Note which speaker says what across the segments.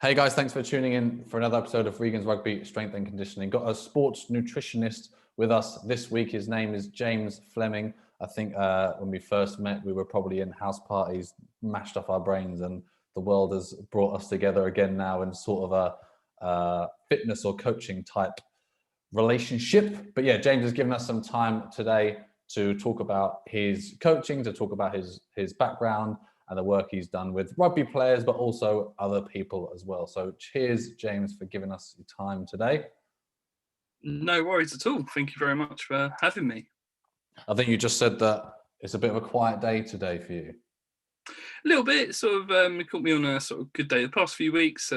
Speaker 1: Hey guys, thanks for tuning in for another episode of Regan's Rugby Strength and Conditioning. Got a sports nutritionist with us this week. His name is James Fleming. I think when we first met, we were probably in house parties, mashed off our brains, and the world has brought us together again now in sort of a fitness or coaching type relationship. But yeah, James has given us some time today to talk about his coaching, to talk about his background and the work he's done with rugby players, but also other people as well. So cheers, James, for giving us your time today.
Speaker 2: No worries at all. Thank you very much for having me.
Speaker 1: I think you just said that it's a bit of a quiet day today for you.
Speaker 2: A little bit, it caught me on a sort of good day. The past few weeks,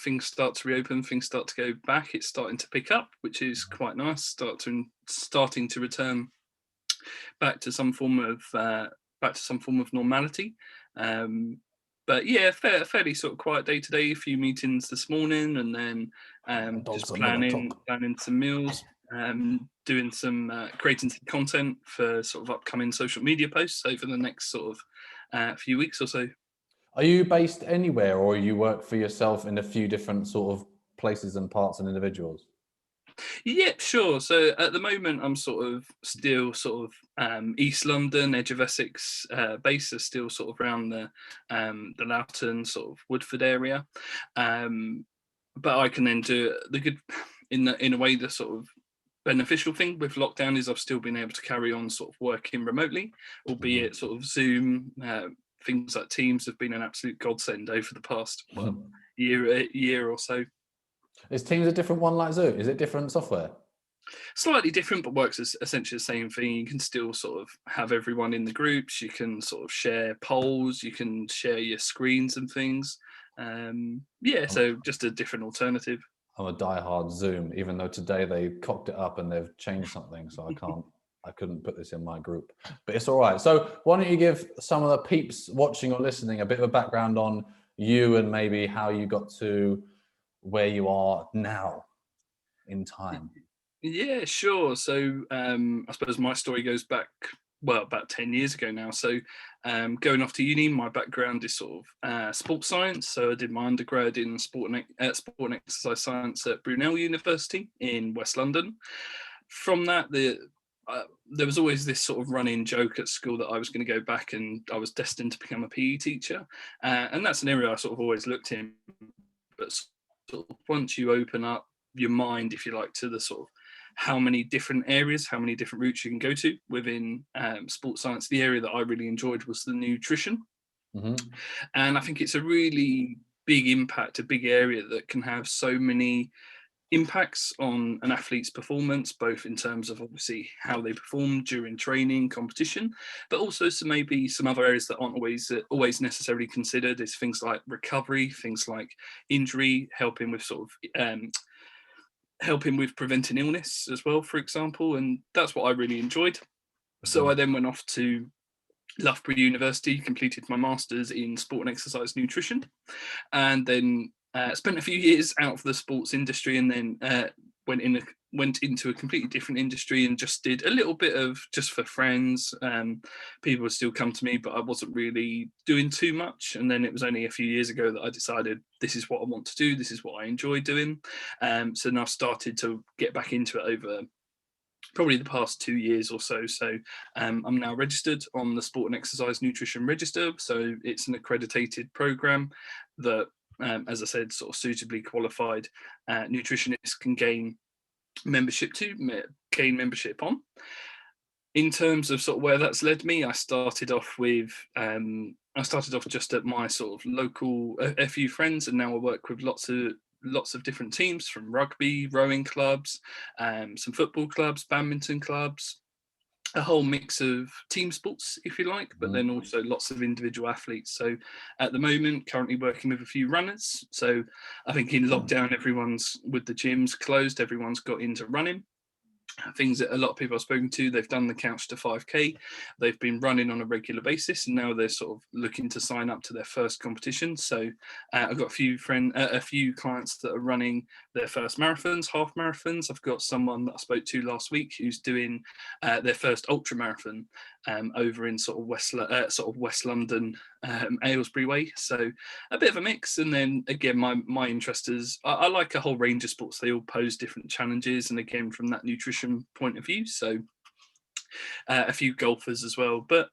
Speaker 2: things start to reopen, things start to go back. It's starting to pick up, which is quite nice. Starting to return back to some form of normality. But yeah, fairly sort of quiet day today. A few meetings this morning, and then just planning some meals, doing some creating some content for sort of upcoming social media posts over the next sort of few weeks or so.
Speaker 1: Are you based anywhere, or you work for yourself in a few different sort of places and parts and individuals?
Speaker 2: Yeah, sure. So at the moment, I'm still East London, edge of Essex base, is still sort of around the Loughton, sort of Woodford area. But I can then do the good in a way the sort of beneficial thing with lockdown is I've still been able to carry on sort of working remotely, albeit sort of Zoom. Things like Teams have been an absolute godsend over the past year or so.
Speaker 1: Is Teams a different one like Zoom? Is it different software?
Speaker 2: Slightly different, but works as essentially the same thing. You can still sort of have everyone in the groups. You can sort of share polls. You can share your screens and things. So just a different alternative.
Speaker 1: I'm a diehard Zoom, even though today they cocked it up and they've changed something, so I couldn't put this in my group, but it's all right. So why don't you give some of the peeps watching or listening a bit of a background on you and maybe how you got to where you are now in time?
Speaker 2: Yeah, sure. So I suppose my story goes back, well, about 10 years ago now. So going off to uni, my background is sort of sports science. So I did my undergrad in sport and exercise science at Brunel University in West London. From that, there was always this sort of running joke at school that I was going to go back and I was destined to become a PE teacher. And that's an area I sort of always looked in. But sort of once you open up your mind, if you like, to the sort of how many different areas, how many different routes you can go to within sports science, the area that I really enjoyed was the nutrition.
Speaker 1: Mm-hmm.
Speaker 2: And I think it's a really big impact, a big area that can have so many impacts on an athlete's performance, both in terms of obviously how they perform during training, competition, but also maybe some other areas that aren't always necessarily considered is things like recovery, things like injury, helping with preventing illness as well, for example. And that's what I really enjoyed. So I then went off to Loughborough University, completed my master's in sport and exercise nutrition, and then spent a few years out of the sports industry, and then went into a completely different industry and just did a little bit of just for friends. People would still come to me, but I wasn't really doing too much. And then it was only a few years ago that I decided this is what I want to do. This is what I enjoy doing. So now I've started to get back into it over probably the past 2 years or so. So I'm now registered on the Sport and Exercise Nutrition Register. So it's an accredited program that, as I said, sort of suitably qualified nutritionists can gain membership on. In terms of sort of where that's led me, I started off just at my sort of local, a few friends, and now I work with lots of different teams, from rugby, rowing clubs, some football clubs, badminton clubs, a whole mix of team sports, if you like, but then also lots of individual athletes. So at the moment, currently working with a few runners. So I think in lockdown, with the gyms closed, everyone's got into running. Things that a lot of people I've spoken to, they've done the couch to 5K. They've been running on a regular basis, and now they're sort of looking to sign up to their first competition. So I've got a few clients that are running their first marathons, half marathons. I've got someone that I spoke to last week who's doing their first ultra marathon. over in sort of West London, Aylesbury way. So a bit of a mix. And then again, my interest is I like a whole range of sports. They all pose different challenges, and again from that nutrition point of view. So a few golfers as well. But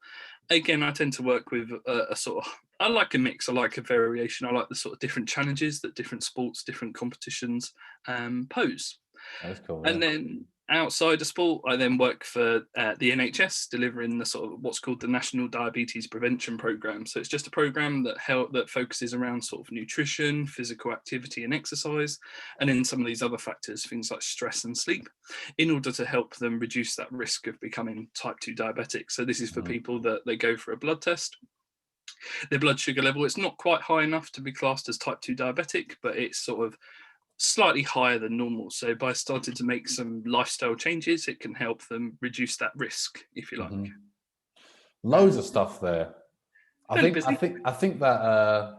Speaker 2: again, I tend to work with a sort of, I like a mix. I like a variation. I like the sort of different challenges that different sports, different competitions pose.
Speaker 1: That's cool.
Speaker 2: And then outside of sport, I then work for the NHS, delivering the sort of what's called the National Diabetes Prevention Programme. So it's just a programme that focuses around sort of nutrition, physical activity and exercise, and then some of these other factors, things like stress and sleep, in order to help them reduce that risk of becoming type 2 diabetic. So this is for people that they go for a blood test. Their blood sugar level, it's not quite high enough to be classed as type 2 diabetic, but it's sort of slightly higher than normal. So by starting to make some lifestyle changes, it can help them reduce that risk, if you like.
Speaker 1: Loads of stuff there. I think that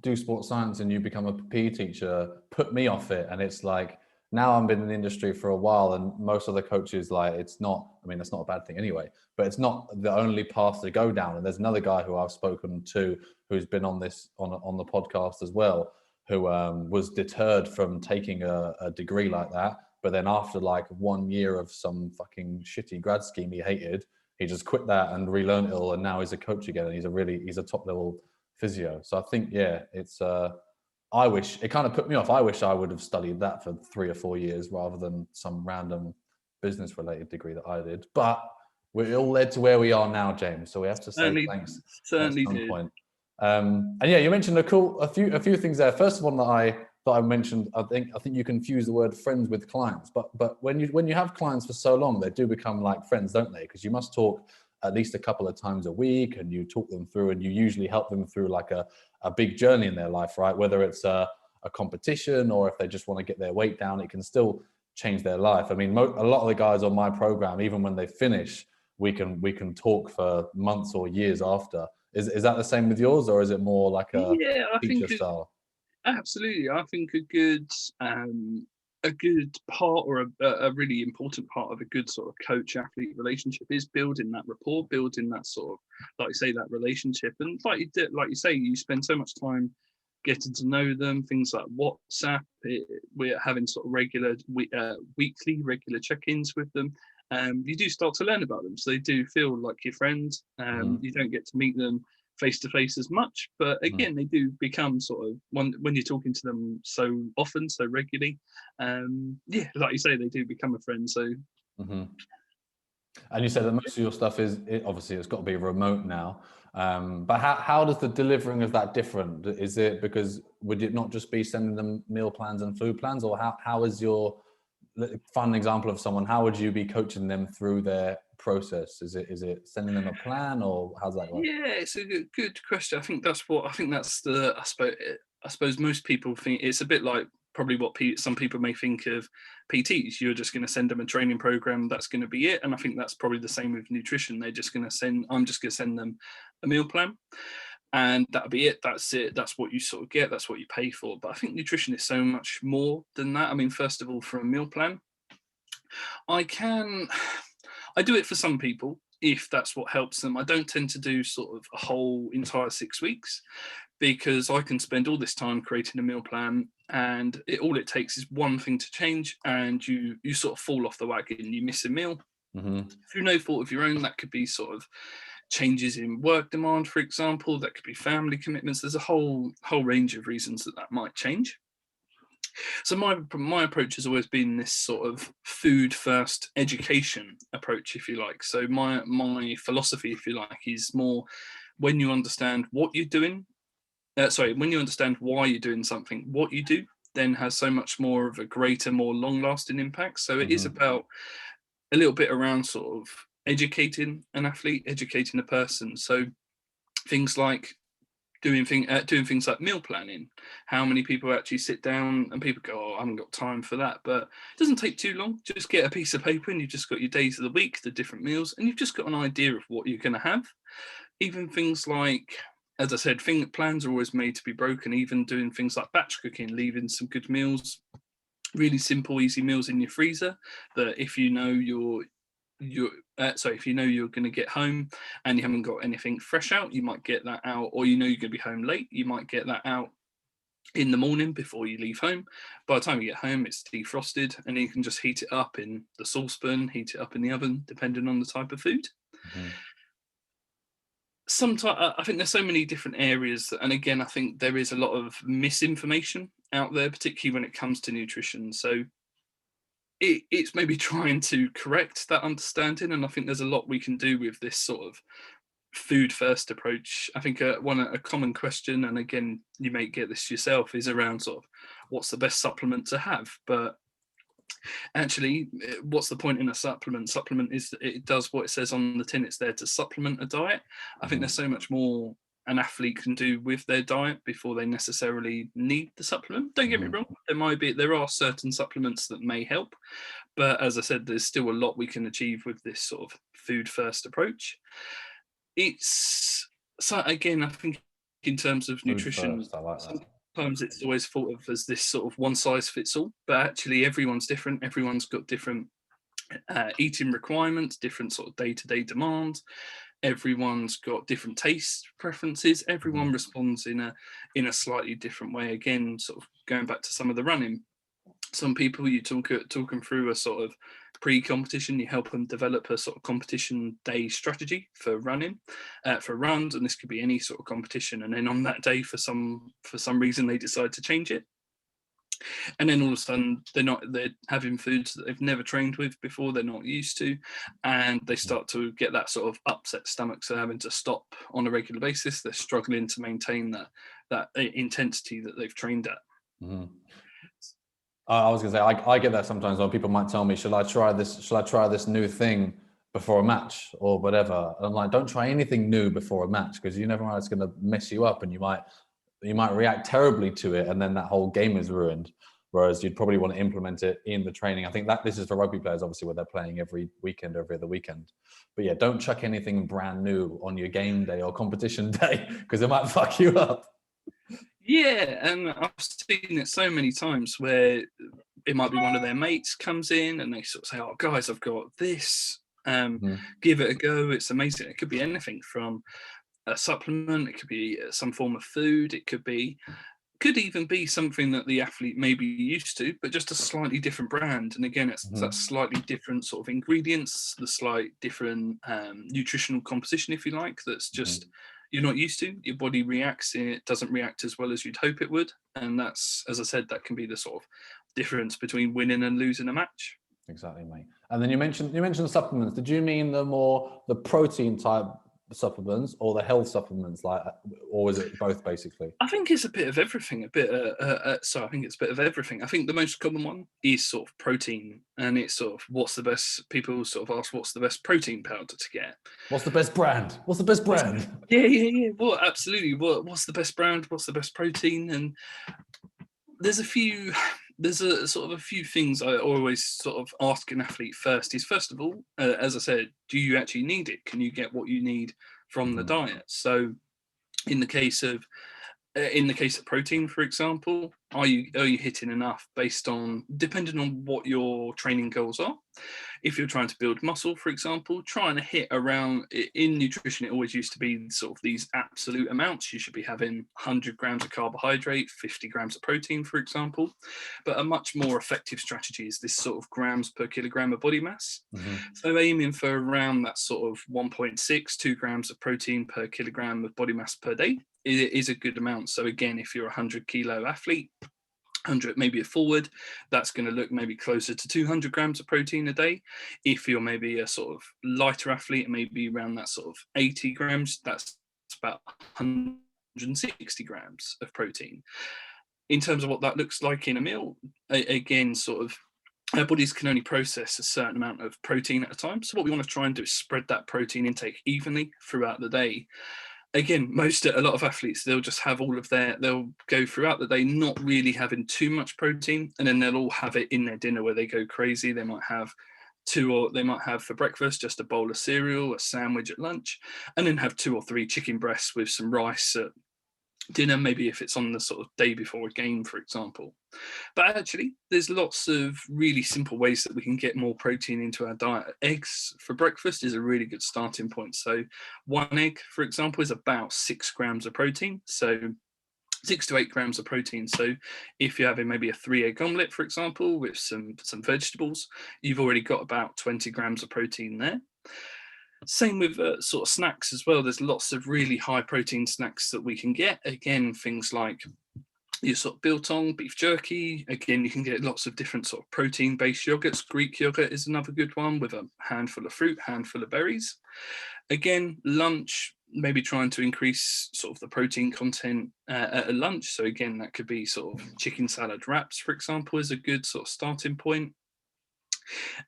Speaker 1: do sports science and you become a PE teacher put me off it. And it's like, now I've been in the industry for a while, and most of the coaches, like, it's not, I mean, that's not a bad thing anyway, but it's not the only path to go down. And there's another guy who I've spoken to who's been on this on the podcast as well, who was deterred from taking a degree like that. But then after like 1 year of some fucking shitty grad scheme he hated, he just quit that and relearned it all. And now he's a coach again. And he's a top level physio. So I think, yeah, it's, I wish, it kind of put me off. I wish I would have studied that for 3 or 4 years rather than some random business related degree that I did. But we all led to where we are now, James. So we have to say thanks at some point. And yeah, you mentioned a few things there. First one that I mentioned, I think you confuse the word friends with clients, but when you have clients for so long, they do become like friends, don't they? Because you must talk at least a couple of times a week, and you talk them through, and you usually help them through like a big journey in their life, right? Whether it's a competition or if they just want to get their weight down, it can still change their life. I mean, a lot of the guys on my program, even when they finish, we can talk for months or years after. Is that the same with yours, or is it more like a teacher style?
Speaker 2: Absolutely. I think a good part, or a really important part of a good sort of coach-athlete relationship is building that rapport, building that sort of, like you say, that relationship. And like you say, you spend so much time getting to know them, things like WhatsApp. We're having sort of weekly regular check-ins with them. You do start to learn about them, so they do feel like your friend. You don't get to meet them face to face as much, but again, they do become sort of when you're talking to them so often, so regularly. Like you say, they do become a friend. So,
Speaker 1: and you said that most of your stuff obviously it's got to be remote now. But how does the delivering of that different? Is it because would it not just be sending them meal plans and food plans, or how is your fun example of someone? How would you be coaching them through their process? Is it sending them a plan, or how's that work?
Speaker 2: Yeah, it's a good question. I think that's the I suppose most people think it's a bit like probably what some people may think of PTs. You're just going to send them a training program, that's going to be it. And I think that's probably the same with nutrition. I'm just going to send them a meal plan, and that'll be it. That's it. That's what you sort of get. That's what you pay for. But I think nutrition is so much more than that. I mean, first of all, for a meal plan, I do it for some people if that's what helps them. I don't tend to do sort of a whole entire 6 weeks, because I can spend all this time creating a meal plan, and all it takes is one thing to change, and you sort of fall off the wagon. You miss a meal through no fault of your own. That could be sort of changes in work demand, for example. That could be family commitments. There's a whole range of reasons that might change. So my approach has always been this sort of food first education approach, if you like. So my philosophy, if you like, is more when you understand what you're doing. When you understand why you're doing something, what you do then has so much more of a greater, more long lasting impact. So it is about a little bit around sort of educating an athlete, educating a person. So things like doing things like meal planning. How many people actually sit down and people go, I haven't got time for that. But it doesn't take too long. Just get a piece of paper and you've just got your days of the week, the different meals, and you've just got an idea of what you're going to have. Even things like, as I said, plans are always made to be broken. Even doing things like batch cooking, leaving some good meals, really simple, easy meals in your freezer that if you know if you know you're going to get home and you haven't got anything fresh out, you might get that out, or you know you're going to be home late, you might get that out in the morning before you leave home. By the time you get home, it's defrosted, and you can just heat it up in the saucepan, heat it up in the oven, depending on the type of food.
Speaker 1: Mm-hmm.
Speaker 2: Sometimes I think there's so many different areas, and again, I think there is a lot of misinformation out there, particularly when it comes to nutrition. So it's maybe trying to correct that understanding, and I think there's a lot we can do with this sort of food first approach. I think a common question, and again, you may get this yourself, is around sort of what's the best supplement to have. But actually, what's the point in a supplement? Supplement is, it does what it says on the tin. It's there to supplement a diet. I think there's so much more an athlete can do with their diet before they necessarily need the supplement. Don't get me wrong, there are certain supplements that may help, but as I said, there's still a lot we can achieve with this sort of food first approach. It's so, again, I think in terms of nutrition,
Speaker 1: first, I like that.
Speaker 2: Sometimes it's always thought of as this sort of one size fits all, but actually everyone's different. Everyone's got different eating requirements, different sort of day-to-day demands. Everyone's got different taste preferences. Everyone responds in a slightly different way. Again, sort of going back to some of the running, some people you talk them through a sort of pre-competition, you help them develop a sort of competition day strategy for running, for runs, and this could be any sort of competition. And then on that day, for some reason, they decide to change it. And then all of a sudden they're having foods that they've never trained with before, they're not used to, and they start to get that sort of upset stomach, so having to stop on a regular basis. They're struggling to maintain that intensity that they've trained at.
Speaker 1: I was gonna say, I get that sometimes when people might tell me, should I try this new thing before a match or whatever? And I'm like, don't try anything new before a match, because you never know, it's gonna mess you up, and you might react terribly to it, and then that whole game is ruined. Whereas you'd probably want to implement it in the training. I think that this is for rugby players, obviously, where they're playing every weekend, every other weekend. But yeah, don't chuck anything brand new on your game day or competition day, because it might fuck you up.
Speaker 2: Yeah, and I've seen it so many times where it might be one of their mates comes in and they sort of say, "Oh, guys, I've got this. Give it a go. It's amazing." It could be anything from a supplement. It could be some form of food. It could even be something that the athlete may be used to, but just a slightly different brand. And again, it's that slightly different sort of ingredients, the slight different nutritional composition, if you like, that's just you're not used to. Your body reacts, and it doesn't react as well as you'd hope it would. And that's, as I said, that can be the sort of difference between winning and losing a match.
Speaker 1: Exactly, mate. And then you mentioned supplements. Did you mean the protein type supplements or the health supplements, or was it both basically?
Speaker 2: I think it's a bit of everything. I think it's a bit of everything. I think the most common one is sort of protein, and it's sort of people sort of ask, what's the best protein powder to get?
Speaker 1: What's the best brand? What's the best brand?
Speaker 2: Yeah. Well, absolutely. What's the best brand? What's the best protein? And there's a few things I always sort of ask an athlete first. Is, first of all, as I said, do you actually need it? Can you get what you need from the diet? So in the case of protein, for example, are you hitting enough based on, depending on what your training goals are? If you're trying to build muscle, for example, trying to hit around, in nutrition, it always used to be sort of these absolute amounts. You should be having 100 grams of carbohydrate, 50 grams of protein, for example. But a much more effective strategy is this sort of grams per kilogram of body mass. So aiming for around that sort of 1.6, 2 grams of protein per kilogram of body mass per day is a good amount. So again, if you're a 100 kilo athlete, 100 maybe a forward, that's going to look maybe closer to 200 grams of protein a day. If you're maybe a sort of lighter athlete, maybe around that sort of 80 grams, that's about 160 grams of protein. In terms of what that looks like in a meal, again, sort of our bodies can only process a certain amount of protein at a time. So what we want to try and do is spread that protein intake evenly throughout the day. Again, a lot of athletes, they'll just have they'll go throughout the day not really having too much protein, and then they'll all have it in their dinner where they go crazy. They might have for breakfast just a bowl of cereal, a sandwich at lunch, and then have 2 or 3 chicken breasts with some rice dinner, maybe if it's on the sort of day before a game, for example. But actually, there's lots of really simple ways that we can get more protein into our diet. Eggs for breakfast is a really good starting point. So one egg, for example, is about 6 grams of protein. So 6 to 8 grams of protein. So if you're having maybe a 3-egg omelette, for example, with some vegetables, you've already got about 20 grams of protein there. Same with sort of snacks as well. There's lots of really high protein snacks that we can get. Again, things like your sort of biltong, beef jerky. Again, you can get lots of different sort of protein-based yogurts. Greek yogurt is another good one with a handful of fruit, handful of berries. Again, lunch, maybe trying to increase sort of the protein content at a lunch. So again, that could be sort of chicken salad wraps, for example, is a good sort of starting point.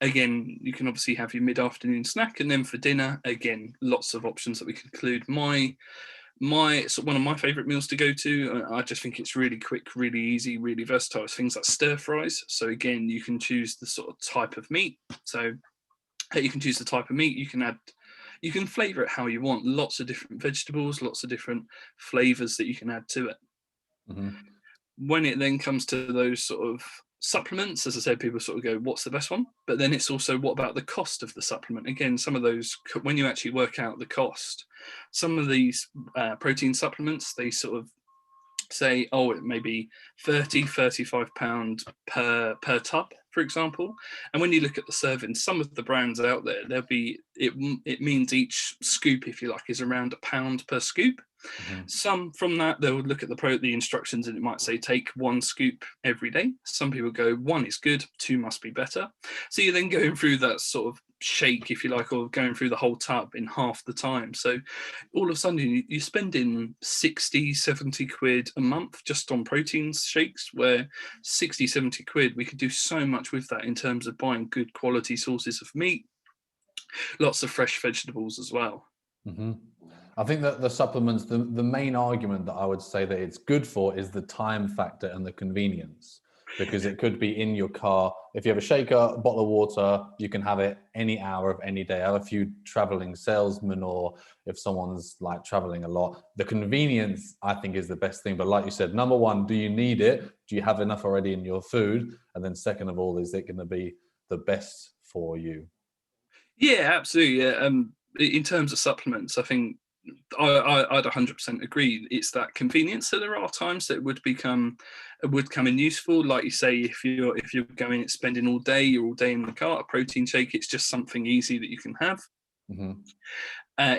Speaker 2: Again, you can obviously have your mid-afternoon snack, and then for dinner, again, lots of options that we can include. So one of my favorite meals to go to, I just think it's really quick, really easy, really versatile, is things like stir fries. So again, you can choose the sort of type of meat. So you can choose the type of meat. You can flavor it how you want. Lots of different vegetables, lots of different flavors that you can add to it.
Speaker 1: Mm-hmm.
Speaker 2: When it then comes to those sort of supplements, as I said, people sort of go, what's the best one? But then it's also, what about the cost of the supplement? Again, some of those, when you actually work out the cost, some of these protein supplements, they sort of say, oh, it may be 35 pound per tub, for example. And when you look at the serving, some of the brands out there, it means each scoop, if you like, is around £1 per scoop.
Speaker 1: Mm-hmm.
Speaker 2: Some from that, they'll look at the instructions, and it might say take 1 scoop every day. Some people go, 1 is good, 2 must be better. So you're then going through that sort of shake, if you like, or going through the whole tub in half the time. So all of a sudden you're spending 60-70 quid a month just on protein shakes, where 60-70 quid, we could do so much with that in terms of buying good quality sources of meat, lots of fresh vegetables as well.
Speaker 1: Mm-hmm. I think that the supplements, the main argument that I would say that it's good for is the time factor and the convenience, because it could be in your car. If you have a shaker, a bottle of water, you can have it any hour of any day. I have a few traveling salesmen, or if someone's like traveling a lot, the convenience I think is the best thing. But like you said, number one, do you need it? Do you have enough already in your food? And then second of all, is it going to be the best for you?
Speaker 2: Yeah, absolutely. Yeah. In terms of supplements, I think I'd 100% agree. It's that convenience. So there are times that would come in useful. Like you say, if you're going and spending you're all day in the car, a protein shake, it's just something easy that you can have.
Speaker 1: Mm-hmm.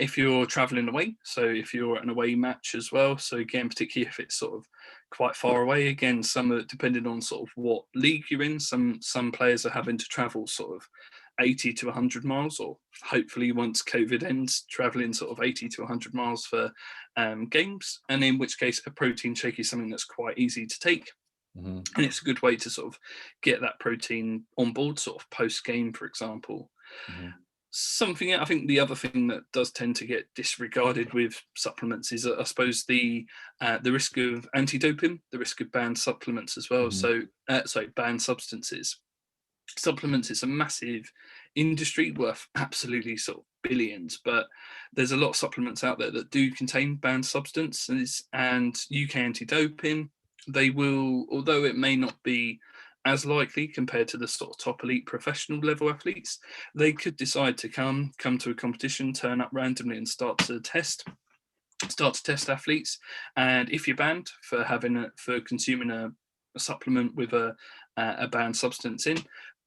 Speaker 2: If you're traveling away, so if you're at an away match as well, so again, particularly if it's sort of quite far away, again, some depending on sort of what league you're in, some players are having to travel sort of 80 to 100 miles, or hopefully once COVID ends, traveling sort of 80 to 100 miles for games, and in which case a protein shake is something that's quite easy to take.
Speaker 1: Mm-hmm.
Speaker 2: And it's a good way to sort of get that protein on board, sort of post game, for example.
Speaker 1: Mm-hmm.
Speaker 2: Something, I think the other thing that does tend to get disregarded with supplements is, I suppose, the risk of anti-doping, the risk of banned supplements as well.
Speaker 1: Mm-hmm.
Speaker 2: So, banned substances. Supplements, it's a massive industry worth absolutely sort of billions, but there's a lot of supplements out there that do contain banned substances, and UK anti-doping, they will, although it may not be as likely compared to the sort of top elite professional level athletes, they could decide to come to a competition, turn up randomly and start to test athletes. And if you're banned for consuming a supplement with a banned substance in,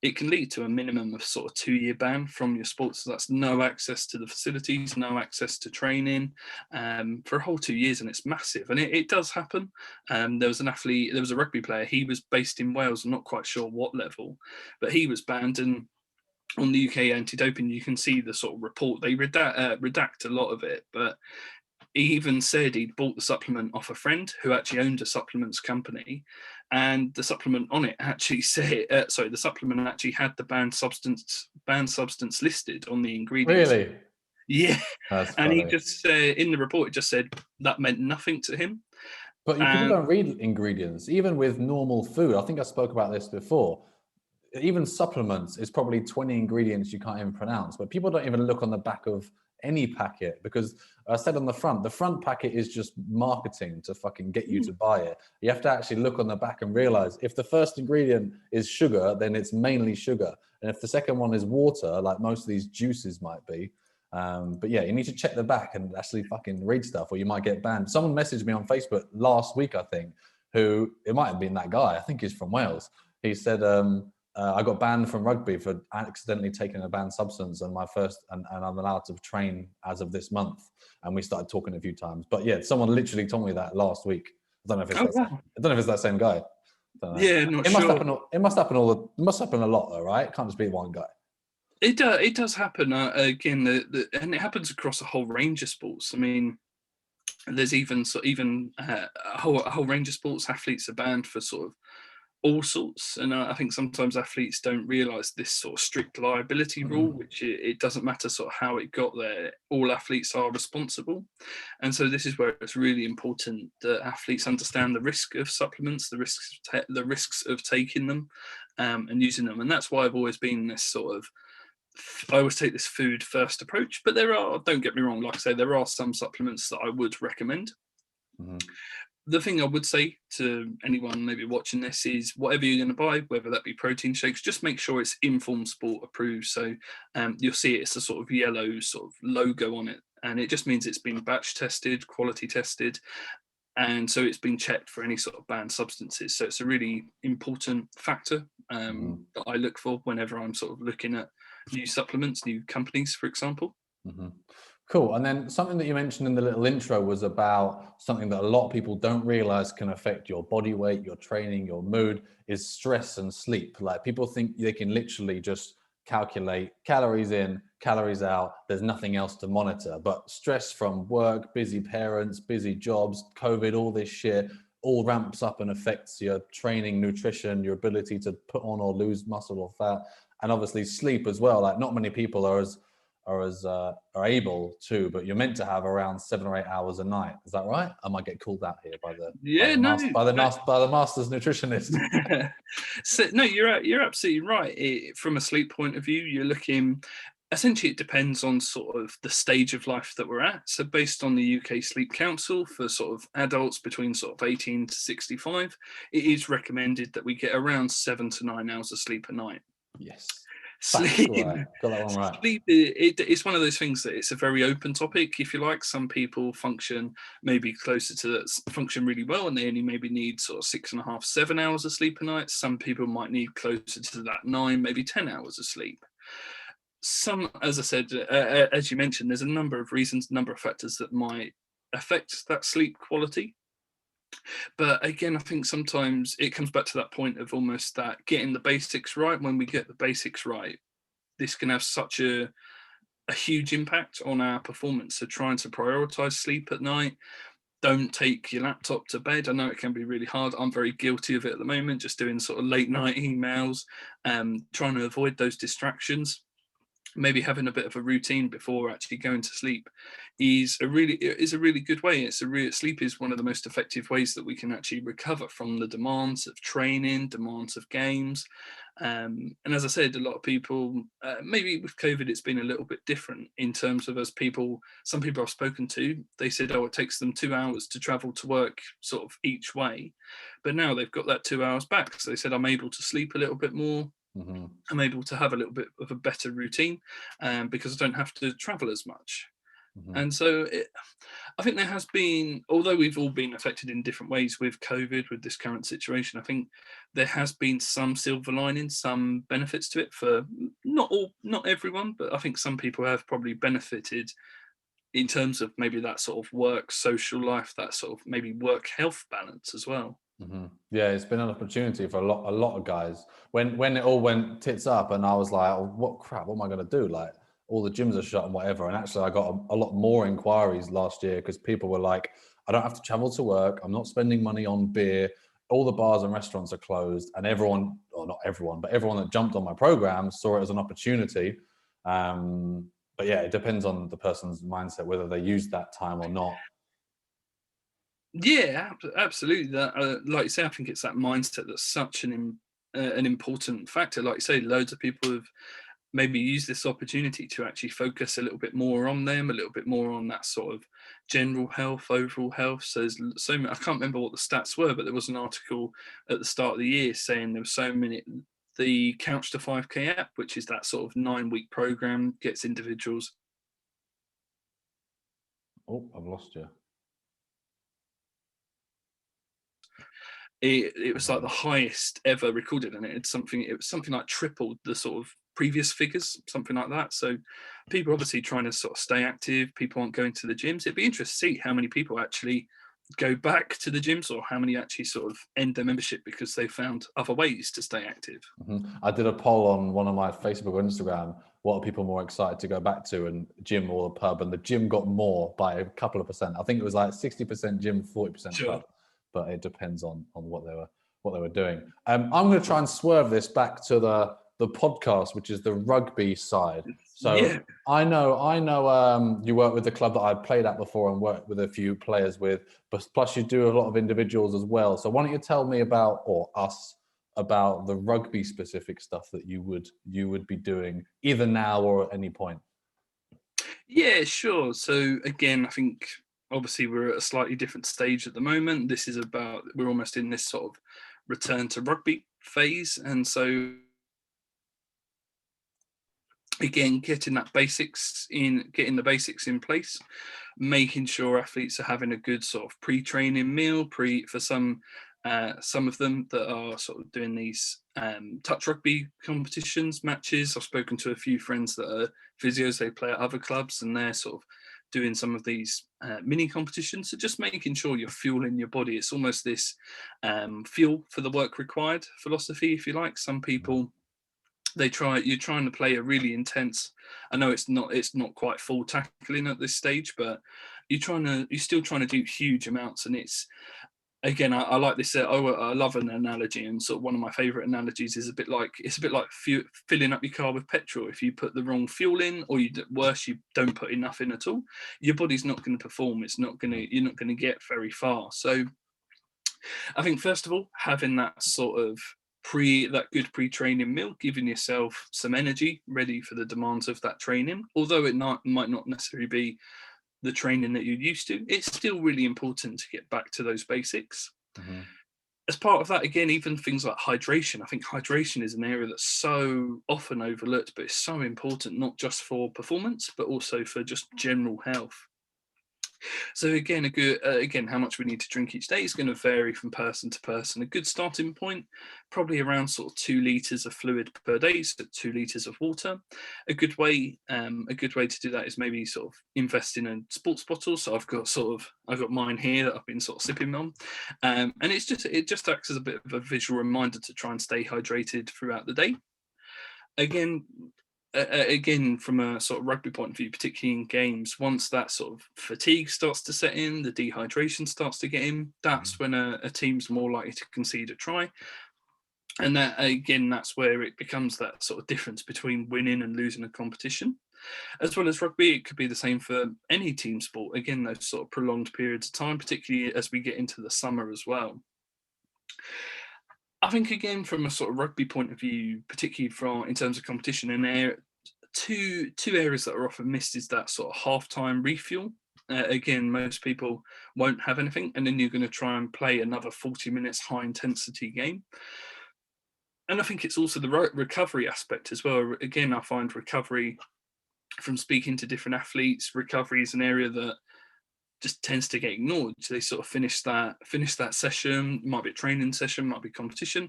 Speaker 2: it can lead to a minimum of sort of 2-year ban from your sports. So that's no access to the facilities, no access to training for a whole 2 years, and it's massive. And it does happen. There was a rugby player. He was based in Wales. I'm not quite sure what level, but he was banned. And on the UK anti-doping, you can see the sort of report. They redact a lot of it, but he even said he'd bought the supplement off a friend who actually owned a supplements company, and the supplement on it actually said, the supplement actually had the banned substance listed on the ingredients.
Speaker 1: Really?
Speaker 2: Yeah,
Speaker 1: That's
Speaker 2: and he
Speaker 1: funny.
Speaker 2: just in the report it just said that meant nothing to him.
Speaker 1: People don't read ingredients, even with normal food. I think I spoke about this before. Even supplements is probably 20 ingredients you can't even pronounce, but people don't even look on the back of any packet, because I said on the front packet is just marketing to fucking get you to buy it. You have to actually look on the back and realize if the first ingredient is sugar, then it's mainly sugar. And if the second one is water, like most of these juices might be, but yeah, you need to check the back and actually fucking read stuff, or you might get banned. Someone messaged me on Facebook last week, I think, who, it might have been that guy, I think he's from Wales. He said, I got banned from rugby for accidentally taking a banned substance, and and I'm allowed to train as of this month. And we started talking a few times. But yeah, someone literally told me that last week. I don't know if it's that same guy. I don't know.
Speaker 2: Yeah, not
Speaker 1: it
Speaker 2: sure.
Speaker 1: Must happen it must happen a lot though, right? It can't just be one guy.
Speaker 2: It does happen again, and it happens across a whole range of sports. I mean, there's even a whole range of sports athletes are banned for sort of all sorts, and I think sometimes athletes don't realise this sort of strict liability rule, which it doesn't matter sort of how it got there. All athletes are responsible, and so this is where it's really important that athletes understand the risk of supplements, the risks of taking them and using them, and that's why I've always been this sort of. I always take this food first approach, but don't get me wrong, like I say, there are some supplements that I would recommend. The thing I would say to anyone maybe watching this is whatever you're going to buy, whether that be protein shakes, just make sure it's Informed Sport approved. So you'll see it's a sort of yellow sort of logo on it, and it just means it's been batch tested, quality tested, and so it's been checked for any sort of banned substances. So it's a really important factor that I look for whenever I'm sort of looking at new supplements, new companies, for example.
Speaker 1: Cool. And then something that you mentioned in the little intro was about something that a lot of people don't realize can affect your body weight, your training, your mood, is stress and sleep. Like, people think they can literally just calculate calories in, calories out. There's nothing else to monitor. But stress from work, busy parents, busy jobs, COVID, all this shit, all ramps up and affects your training, nutrition, your ability to put on or lose muscle or fat, and obviously sleep as well. Like, not many people are able to, but you're meant to have around 7 or 8 hours a night. Is that right? I might get called out here by the master's nutritionist.
Speaker 2: So no, you're absolutely right. From a sleep point of view, you're looking. Essentially, it depends on sort of the stage of life that we're at. So based on the UK Sleep Council, for sort of adults between sort of 18 to 65, it is recommended that we get around 7 to 9 hours of sleep a night.
Speaker 1: Yes.
Speaker 2: Sleep,
Speaker 1: right. Got that one right.
Speaker 2: Sleep, it's one of those things that it's a very open topic, if you like. Some people function maybe closer to that, function really well, and they only maybe need sort of 6.5, 7 hours of sleep a night. Some people might need closer to that 9, maybe 10 hours of sleep. Some, as I said, as you mentioned, there's a number of reasons, a number of factors that might affect that sleep quality. But again, I think sometimes it comes back to that point of almost that getting the basics right. When we get the basics right, this can have such a huge impact on our performance. So trying to prioritize sleep at night. Don't take your laptop to bed. I know it can be really hard. I'm very guilty of it at the moment, just doing sort of late night emails, trying to avoid those distractions. Maybe having a bit of a routine before actually going to sleep is a really good way. Sleep is one of the most effective ways that we can actually recover from the demands of training, demands of games. And as I said, a lot of people, maybe with COVID, it's been a little bit different in terms of some people I've spoken to, they said, oh, it takes them 2 hours to travel to work sort of each way. But now they've got that 2 hours back. So they said, I'm able to sleep a little bit more. I'm able to have a little bit of a better routine because I don't have to travel as much. And so I think there has been, although we've all been affected in different ways with COVID, with this current situation, I think there has been some silver lining, some benefits to it for not everyone, but I think some people have probably benefited in terms of maybe that sort of work, social life, that sort of maybe work health balance as well.
Speaker 1: Yeah, it's been an opportunity for a lot of guys. When it all went tits up, and I was like, oh, what crap? What am I going to do? Like, all the gyms are shut and whatever. And actually, I got a lot more inquiries last year because people were like, I don't have to travel to work. I'm not spending money on beer. All the bars and restaurants are closed, and everyone, or not everyone, but everyone that jumped on my program saw it as an opportunity. But yeah, it depends on the person's mindset whether they use that time or not.
Speaker 2: Yeah, absolutely. That, like you say, I think it's that mindset that's such an important factor. Like you say, loads of people have maybe use this opportunity to actually focus a little bit more on them, a little bit more on that sort of general health, overall health. So there's so many, I can't remember what the stats were, but there was an article at the start of the year saying there were so many. The Couch to 5K app, which is that sort of 9-week program, gets individuals.
Speaker 1: Oh, I've lost you.
Speaker 2: It was like the highest ever recorded, and it was something like tripled the sort of previous figures, something like that. So people are obviously trying to sort of stay active. People aren't going to the gyms. It'd be interesting to see how many people actually go back to the gyms, or how many actually sort of end their membership because they found other ways to stay active.
Speaker 1: I did a poll on one of my Facebook or Instagram. What are people more excited to go back to, and gym or the pub? And the gym got more by a couple of percent. I think it was like 60% gym, 40% pub. But it depends on what they were doing. I'm going to try and swerve this back to the podcast, which is the rugby side. So yeah. I know you work with the club that I played at before and worked with a few players with, but plus you do a lot of individuals as well. So why don't you tell me about the rugby specific stuff that you would be doing either now or at any point?
Speaker 2: Yeah, sure. So again, I think obviously we're at a slightly different stage at the moment. This is we're almost in this sort of return to rugby phase. And so again, getting the basics in place, making sure athletes are having a good sort of pre-training meal, for some of them that are sort of doing these touch rugby competitions, matches. I've spoken to a few friends that are physios, they play at other clubs, and they're sort of doing some of these mini competitions. So just making sure you're fueling your body. It's almost this fuel for the work required philosophy, if you like. Some people, you're trying to play a really intense, I know it's not quite full tackling at this stage, but you're still trying to do huge amounts. And it's, again, I like this. I love an analogy, and sort of one of my favorite analogies is it's a bit like filling up your car with petrol. If you put the wrong fuel in, or you don't put enough in at all, your body's not going to perform. You're not going to get very far. So I think first of all, having that sort of that good pre-training meal, giving yourself some energy ready for the demands of that training, although it might not necessarily be the training that you're used to, it's still really important to get back to those basics. As part of that, again, even things like hydration. I think hydration is an area that's so often overlooked, but it's so important, not just for performance, but also for just general health. So again, how much we need to drink each day is going to vary from person to person. A good starting point, probably around sort of 2 litres of fluid per day, so 2 litres of water. A good way to do that is maybe sort of invest in a sports bottle. So I've got mine here that I've been sort of sipping on, and it just acts as a bit of a visual reminder to try and stay hydrated throughout the day. Again, from a sort of rugby point of view, particularly in games, once that sort of fatigue starts to set in, the dehydration starts to get in, that's when a team's more likely to concede a try. And that's where it becomes that sort of difference between winning and losing a competition. As well as rugby, it could be the same for any team sport. Again, those sort of prolonged periods of time, particularly as we get into the summer as well. I think, again, from a sort of rugby point of view, particularly in terms of competition, and there two areas that are often missed is that sort of halftime refuel. Again, most people won't have anything, and then you're going to try and play another 40 minutes high intensity game. And I think it's also the recovery aspect as well. Again, I find recovery, from speaking to different athletes, recovery is an area that just tends to get ignored. So they sort of finish that session, might be a training session, might be competition,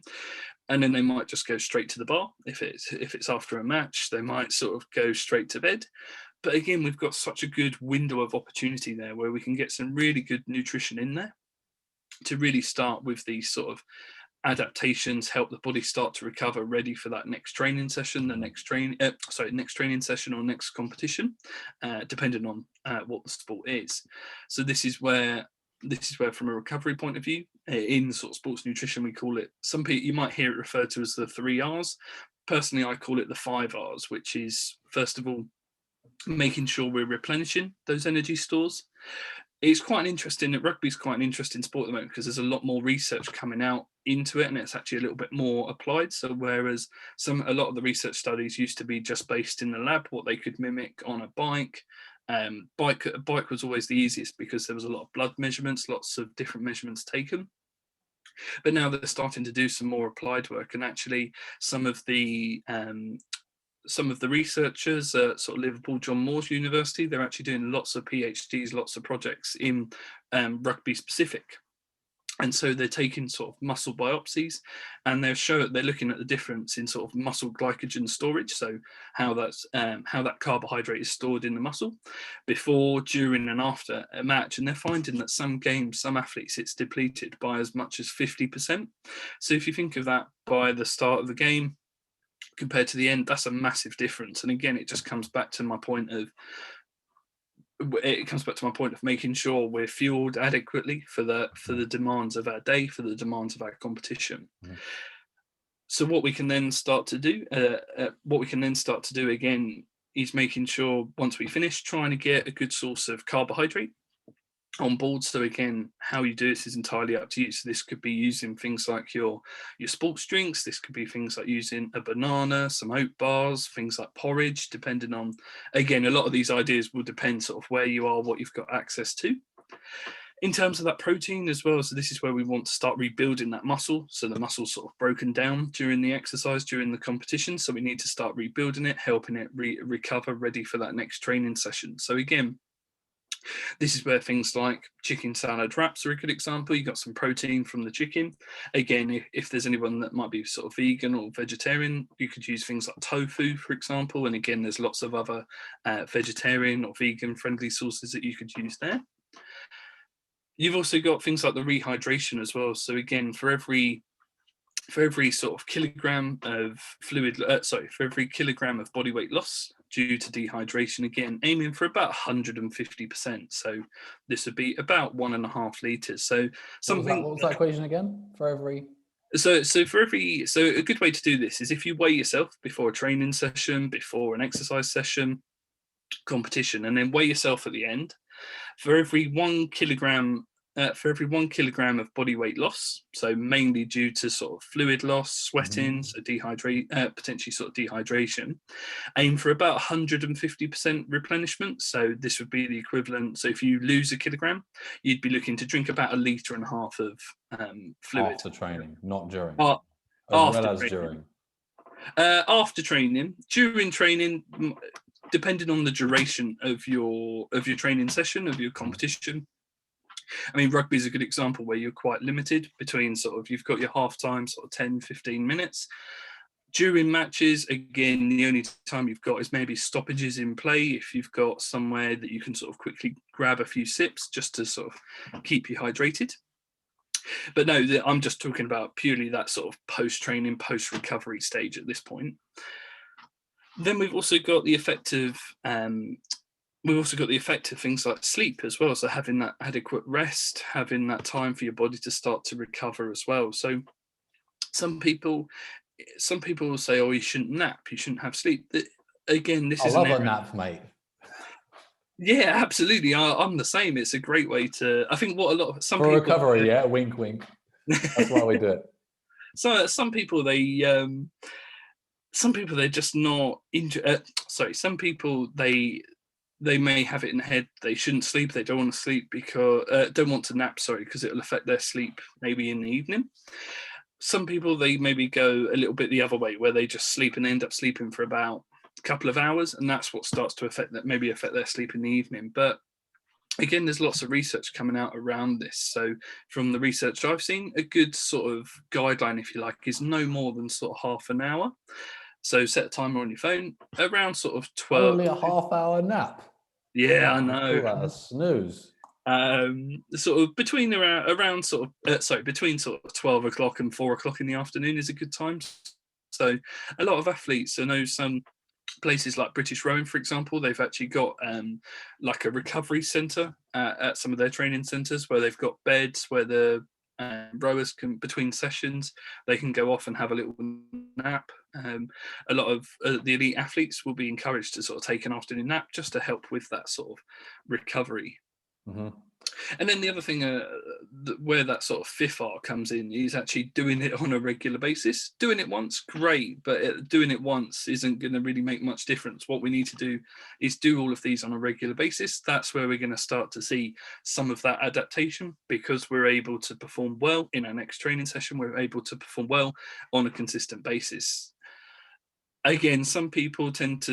Speaker 2: and then they might just go straight to the bar. If it's after a match, they might sort of go straight to bed. But again, we've got such a good window of opportunity there where we can get some really good nutrition in there to really start with these sort of adaptations, help the body start to recover, ready for that next training session, next training session or next competition, depending on what the sport is. So this is where, from a recovery point of view, in sort of sports nutrition, we call it, some people, you might hear it referred to as the 3 R's. Personally, I call it the 5 R's, which is, first of all, making sure we're replenishing those energy stores. It's quite an interesting, rugby is quite an interesting sport at the moment because there's a lot more research coming out into it, and it's actually a little bit more applied. So whereas a lot of the research studies used to be just based in the lab, what they could mimic on a bike. Bike was always the easiest because there was a lot of blood measurements, lots of different measurements taken. But now they're starting to do some more applied work, and actually some of the researchers at sort of Liverpool John Moores University, they're actually doing lots of PhDs, lots of projects in rugby specific. And so they're taking sort of muscle biopsies, and they're looking at the difference in sort of muscle glycogen storage. So how that carbohydrate is stored in the muscle before, during, and after a match. And they're finding that some athletes, it's depleted by as much as 50%. So if you think of that by the start of the game compared to the end, that's a massive difference. And again, it just comes back to my point of making sure we're fueled adequately for the demands of our day, for the demands of our competition. Mm-hmm. So what we can then start to do, again, is making sure once we finish, trying to get a good source of carbohydrate on board. So again, how you do this is entirely up to you. So this could be using things like your sports drinks. This could be things like using a banana, some oat bars, things like porridge, depending on, again, a lot of these ideas will depend sort of where you are, what you've got access to. In terms of that protein as well, so this is where we want to start rebuilding that muscle. So the muscle's sort of broken down during the exercise, during the competition. So we need to start rebuilding it, helping it recover, ready for that next training session. So again, this is where things like chicken salad wraps are a good example. You got some protein from the chicken. Again, if there's anyone that might be sort of vegan or vegetarian, you could use things like tofu, for example. And again, there's lots of other vegetarian or vegan friendly sources that you could use there. You've also got things like the rehydration as well. So again, for every sort of kilogram of for every kilogram of body weight loss due to dehydration, again, aiming for about 150%. So this would be about 1.5 litres. So something.
Speaker 1: What was that equation again? For every.
Speaker 2: So a good way to do this is if you weigh yourself before a training session, before an exercise session, competition, and then weigh yourself at the end. For every 1 kilogram of body weight loss, so mainly due to sort of fluid loss, sweating, so potentially sort of dehydration, aim for about 150% replenishment. So this would be the equivalent. So if you lose a kilogram, you'd be looking to drink about 1.5 litres of fluid.
Speaker 1: After training, not during.
Speaker 2: During. After training, during training, depending on the duration of your training session, of your competition. I mean, rugby is a good example where you're quite limited between sort of, you've got your half time, sort of 10, 15 minutes. During matches, again, the only time you've got is maybe stoppages in play, if you've got somewhere that you can sort of quickly grab a few sips just to sort of keep you hydrated. But no, I'm just talking about purely that sort of post-training, post-recovery stage at this point. Then we've also got the effect of things like sleep as well. So having that adequate rest, having that time for your body to start to recover as well. So some people will say, "Oh, you shouldn't nap. You shouldn't have sleep." Again, this is.
Speaker 1: I love a nap, mate.
Speaker 2: Yeah, absolutely. I'm the same. It's a great way to. I think what a lot of some
Speaker 1: for
Speaker 2: people,
Speaker 1: recovery. Yeah, wink, wink. That's why we do it.
Speaker 2: So some people they're just not into. Some people they may have it in their head they shouldn't sleep. They don't want to sleep because don't want to nap. Because it'll affect their sleep maybe in the evening. Some people they maybe go a little bit the other way where they just sleep and they end up sleeping for about a couple of hours, and that's what starts to affect their sleep in the evening. But again, there's lots of research coming out around this. So from the research I've seen, a good sort of guideline, if you like, is no more than sort of half an hour. So set a timer on your phone around sort of 12.
Speaker 1: Only a half-hour nap.
Speaker 2: Yeah, I know.
Speaker 1: Call that a snooze.
Speaker 2: Sort of between sort of 12 o'clock and 4 o'clock in the afternoon is a good time. So a lot of athletes, I know some places like British Rowing, for example, they've actually got like a recovery centre at some of their training centres where they've got beds where the rowers can, between sessions, they can go off and have a little nap. A lot of the elite athletes will be encouraged to sort of take an afternoon nap just to help with that sort of recovery.
Speaker 1: Mm-hmm.
Speaker 2: And then the other thing where that sort of fifth R comes in is actually doing it on a regular basis. Doing it once, great, but doing it once isn't going to really make much difference. What we need to do is do all of these on a regular basis. That's where we're going to start to see some of that adaptation, because we're able to perform well in our next training session. We're able to perform well on a consistent basis. Again, some people tend,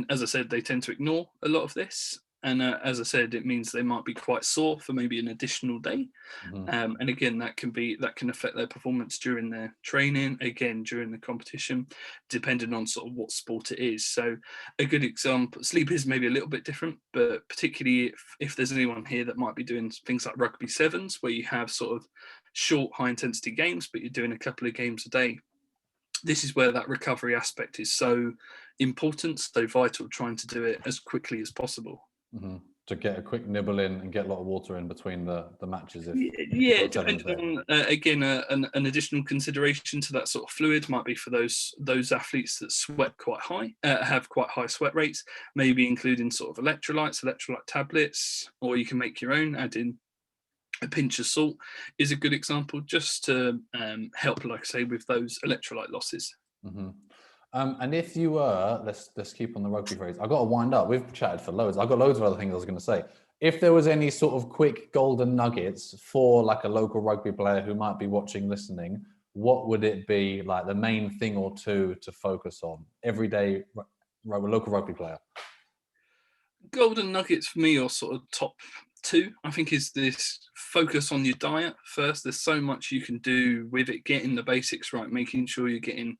Speaker 2: as I said, they tend to ignore a lot of this. And as I said, it means they might be quite sore for maybe an additional day. And again, that can affect their performance during their training, again, during the competition, depending on sort of what sport it is. So a good example, sleep is maybe a little bit different, but particularly if there's anyone here that might be doing things like rugby sevens, where you have sort of short, high intensity games, but you're doing a couple of games a day. This is where that recovery aspect is so important, so vital, trying to do it as quickly as possible.
Speaker 1: To get a quick nibble in and get a lot of water in between the matches.
Speaker 2: Yeah, depending on again an additional consideration to that sort of fluid might be for those athletes that sweat quite high, have quite high sweat rates, maybe including sort of electrolyte tablets, or you can make your own. Add in a pinch of salt is a good example, just to help, like I say, with those electrolyte losses.
Speaker 1: And if you were, let's keep on the rugby phrase. I've got to wind up. We've chatted for loads. I've got loads of other things I was going to say. If there was any sort of quick golden nuggets for like a local rugby player who might be watching, listening, what would it be? Like the main thing or two to focus on everyday local rugby player?
Speaker 2: Golden nuggets for me, or sort of top two, I think, is this focus on your diet first. There's so much you can do with it, getting the basics right, making sure you're getting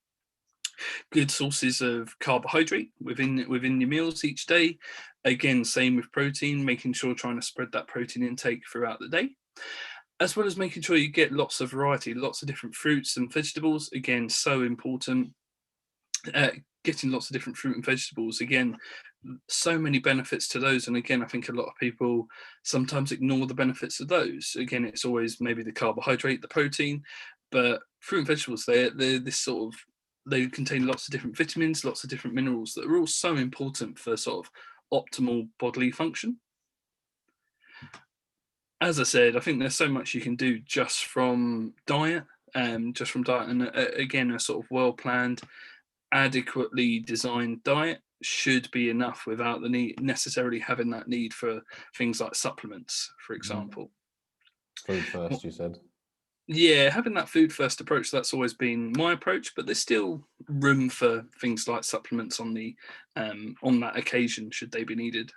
Speaker 2: good sources of carbohydrate within your meals each day. Again, same with protein, making sure trying to spread that protein intake throughout the day, as well as making sure you get lots of variety, lots of different fruits and vegetables. Again, so important. Getting lots of different fruit and vegetables, again, so many benefits to those. And again, I think a lot of people sometimes ignore the benefits of those. Again, it's always maybe the carbohydrate, the protein, but fruit and vegetables, they're this sort of, they contain lots of different vitamins, lots of different minerals that are all so important for sort of optimal bodily function. As I said, I think there's so much you can do just from diet, and again, a sort of well-planned, adequately designed diet should be enough without the need necessarily having that need for things like supplements, for example.
Speaker 1: Food first, you said.
Speaker 2: Yeah, having that food first approach, that's always been my approach, but there's still room for things like supplements on that occasion, should they be needed.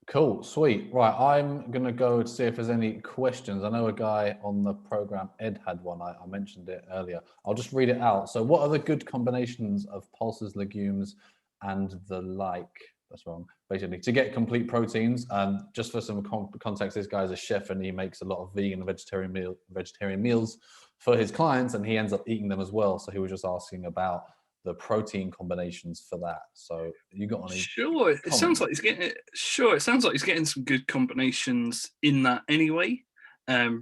Speaker 1: Cool, sweet. Right, I'm going to go to see if there's any questions. I know a guy on the program, Ed, had one. I mentioned it earlier. I'll just read it out. So what are the good combinations of pulses, legumes, and the like? That's wrong. Basically, to get complete proteins. Just for some context, this guy's a chef and he makes a lot of vegan and vegetarian meals for his clients, and he ends up eating them as well. So he was just asking about the protein combinations for that. So you got any?
Speaker 2: Sure. It sounds like he's getting some good combinations in that anyway.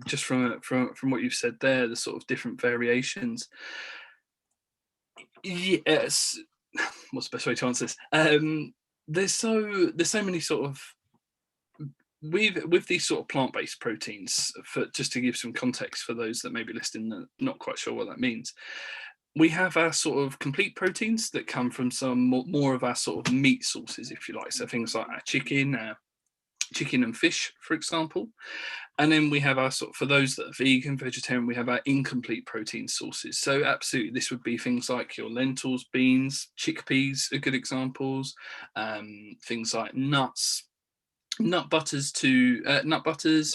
Speaker 2: Just from what you've said there, the sort of different variations. Yes. What's the best way to answer this? There's so many sort of with these sort of plant-based proteins, for just to give some context for those that may be listening that not quite sure what that means. We have our sort of complete proteins that come from some more of our sort of meat sources, if you like. So things like our chicken and fish, for example. And then we have our sort of, for those that are vegan, vegetarian, we have our incomplete protein sources. So absolutely, this would be things like your lentils, beans, chickpeas are good examples. Things like nuts, nut butters,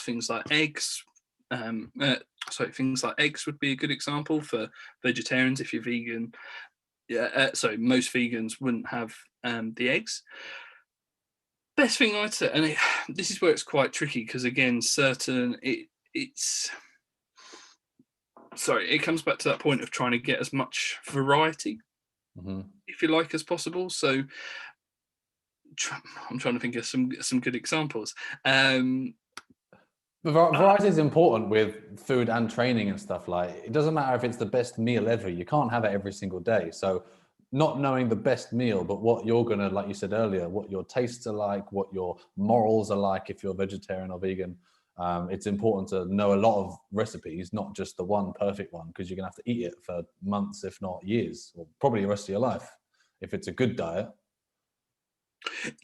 Speaker 2: things like eggs. Things like eggs would be a good example for vegetarians. If you're vegan, most vegans wouldn't have the eggs. Best thing I'd say, and this is where it's quite tricky, because again, it comes back to that point of trying to get as much variety, if you like, as possible. So I'm trying to think of some good examples.
Speaker 1: Variety is important with food and training and stuff. Like, it doesn't matter if it's the best meal ever. You can't have it every single day. So not knowing the best meal, but what you're going to, like you said earlier, what your tastes are like, what your morals are like if you're vegetarian or vegan. It's important to know a lot of recipes, not just the one perfect one, because you're going to have to eat it for months, if not years, or probably the rest of your life, if it's a good diet.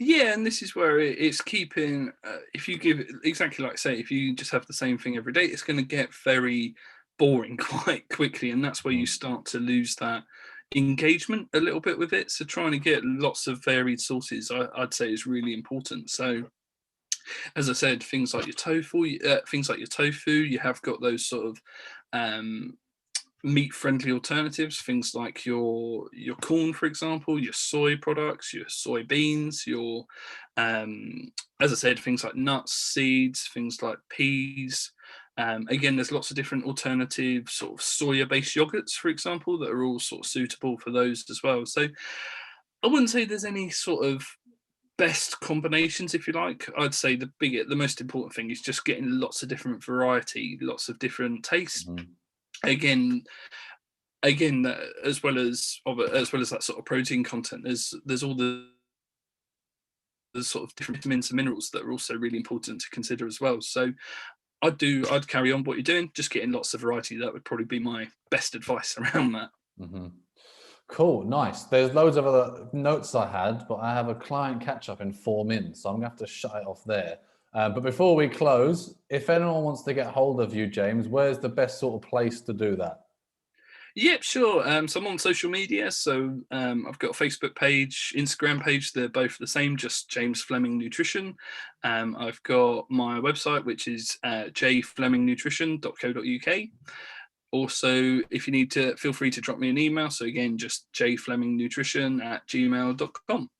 Speaker 2: Yeah, and this is where it's keeping, if you give, exactly like I say, if you just have the same thing every day, it's going to get very boring quite quickly. And that's where you start to lose that engagement a little bit with it. So trying to get lots of varied sources, I'd say, is really important. So as I said, things like your tofu, you have got those sort of meat-friendly alternatives, things like your corn, for example, your soy products, your soybeans, your as I said, things like nuts, seeds, things like peas. Again, there's lots of different alternative sort of soya-based yogurts, for example, that are all sort of suitable for those as well. So I wouldn't say there's any sort of best combinations, if you like. I'd say the most important thing is just getting lots of different variety, lots of different tastes. Again, as well as that sort of protein content, there's all the sort of different vitamins and minerals that are also really important to consider as well. So I'd carry on what you're doing, just getting lots of variety. That would probably be my best advice around that.
Speaker 1: Cool, nice. There's loads of other notes I had, but I have a client catch up in 4 minutes, so I'm gonna have to shut it off there. But before we close, if anyone wants to get hold of you, James, where's the best sort of place to do that?
Speaker 2: Yep, sure. So I'm on social media. So I've got a Facebook page, Instagram page. They're both the same, just James Fleming Nutrition. I've got my website, which is jflemingnutrition.co.uk. Also, if you need to, feel free to drop me an email. So again, just jflemingnutrition@gmail.com.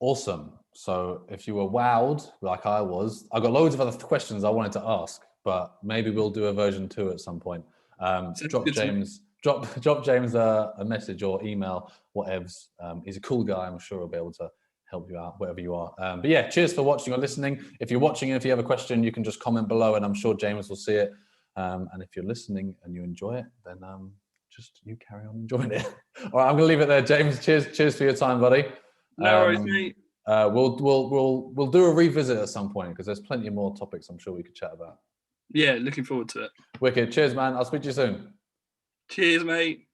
Speaker 1: Awesome. So if you were wowed like I was, I've got loads of other questions I wanted to ask, but maybe we'll do a version 2 at some point. Drop James a message or email, whatevs. He's a cool guy. I'm sure he'll be able to help you out wherever you are. But yeah, cheers for watching or listening. If you're watching and if you have a question, you can just comment below and I'm sure James will see it. And if you're listening and you enjoy it, then just you carry on enjoying it. All right, I'm gonna leave it there, James. Cheers for your time, buddy.
Speaker 2: No worries, mate.
Speaker 1: We'll do a revisit at some point because there's plenty more topics I'm sure we could chat about.
Speaker 2: Yeah, looking forward to it.
Speaker 1: Wicked. Cheers, man. I'll speak to you soon.
Speaker 2: Cheers, mate.